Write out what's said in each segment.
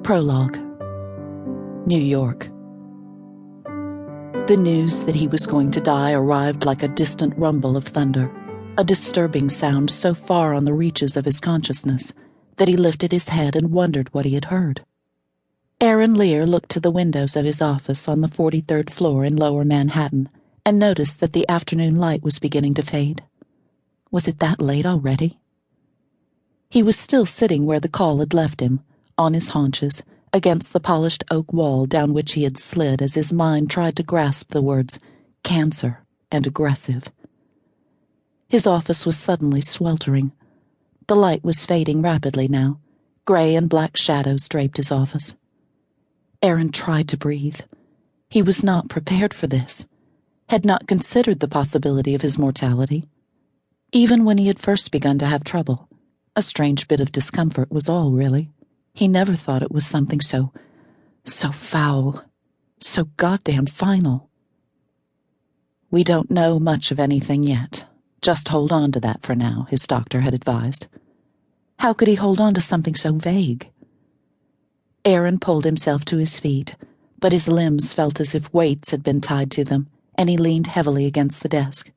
Prologue. New York. The news that he was going to die arrived like a distant rumble of thunder, a disturbing sound so far on the reaches of his consciousness that he lifted his head and wondered what he had heard. Aaron Lear looked to the windows of his office on the 43rd floor in Lower Manhattan and noticed that the afternoon light was beginning to fade. Was it that late already? He was still sitting where the call had left him, on his haunches, against the polished oak wall down which he had slid as his mind tried to grasp the words cancer and aggressive. His office was suddenly sweltering. The light was fading rapidly now. Gray and black shadows draped his office. Aaron tried to breathe. He was not prepared for this, had not considered the possibility of his mortality. Even when he had first begun to have trouble, a strange bit of discomfort was all, really. He never thought it was something so foul, so goddamn final. "We don't know much of anything yet. Just hold on to that for now," his doctor had advised. How could he hold on to something so vague? Aaron pulled himself to his feet, but his limbs felt as if weights had been tied to them, and he leaned heavily against the desk.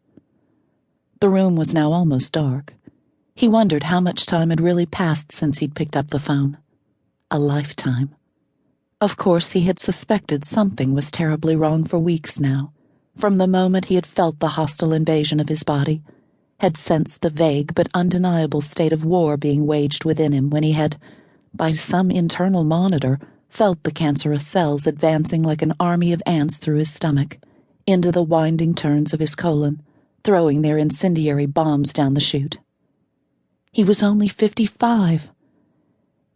The room was now almost dark. He wondered how much time had really passed since he'd picked up the phone. A lifetime. Of course, he had suspected something was terribly wrong for weeks now, from the moment he had felt the hostile invasion of his body, had sensed the vague but undeniable state of war being waged within him when he had, by some internal monitor, felt the cancerous cells advancing like an army of ants through his stomach, into the winding turns of his colon, throwing their incendiary bombs down the chute. He was only 55.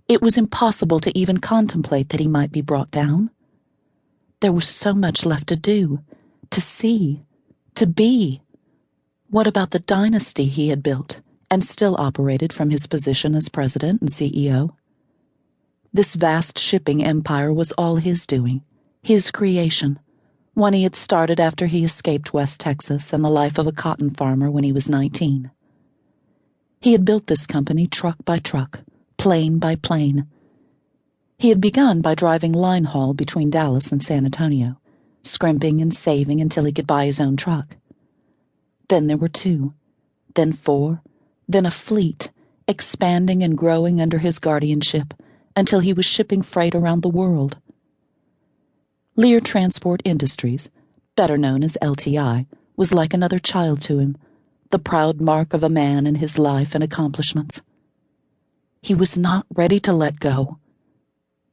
It was impossible to even contemplate that he might be brought down. There was so much left to do, to see, to be. What about the dynasty he had built and still operated from his position as president and CEO? This vast shipping empire was all his doing, his creation, one he had started after he escaped West Texas and the life of a cotton farmer when he was 19. He had built this company truck by truck, plane by plane. He had begun by driving line haul between Dallas and San Antonio, scrimping and saving until he could buy his own truck. Then there were 2, then 4, then a fleet, expanding and growing under his guardianship until he was shipping freight around the world. Lear Transport Industries, better known as LTI, was like another child to him, the proud mark of a man in his life and accomplishments. He was not ready to let go.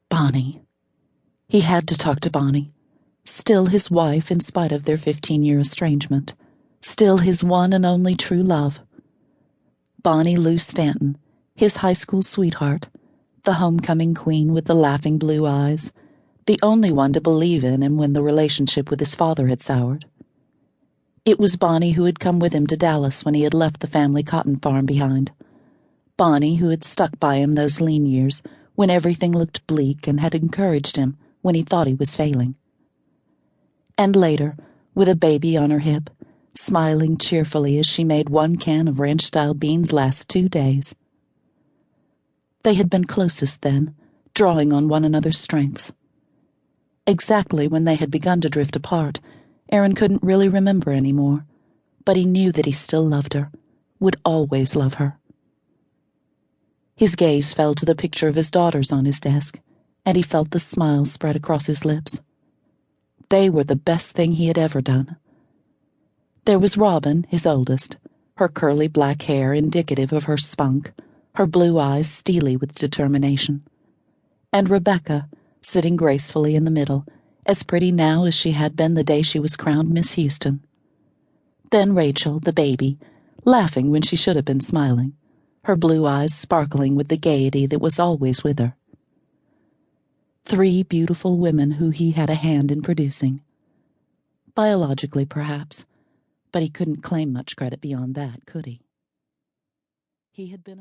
Bonnie. He had to talk to Bonnie, still his wife in spite of their 15-year estrangement, still his one and only true love. Bonnie Lou Stanton, his high school sweetheart, the homecoming queen with the laughing blue eyes, the only one to believe in him when the relationship with his father had soured. It was Bonnie who had come with him to Dallas when he had left the family cotton farm behind. Bonnie who had stuck by him those lean years when everything looked bleak and had encouraged him when he thought he was failing. And later, with a baby on her hip, smiling cheerfully as she made 1 can of ranch-style beans last 2 days. They had been closest then, drawing on one another's strengths. Exactly when they had begun to drift apart, Aaron couldn't really remember anymore, but he knew that he still loved her, would always love her. His gaze fell to the picture of his daughters on his desk, and he felt the smile spread across his lips. They were the best thing he had ever done. There was Robin, his oldest, her curly black hair indicative of her spunk, her blue eyes steely with determination. And Rebecca, sitting gracefully in the middle, as pretty now as she had been the day she was crowned Miss Houston. Then Rachel, the baby, laughing when she should have been smiling, her blue eyes sparkling with the gaiety that was always with her. 3 beautiful women who he had a hand in producing. Biologically, perhaps, but he couldn't claim much credit beyond that, could he? He had been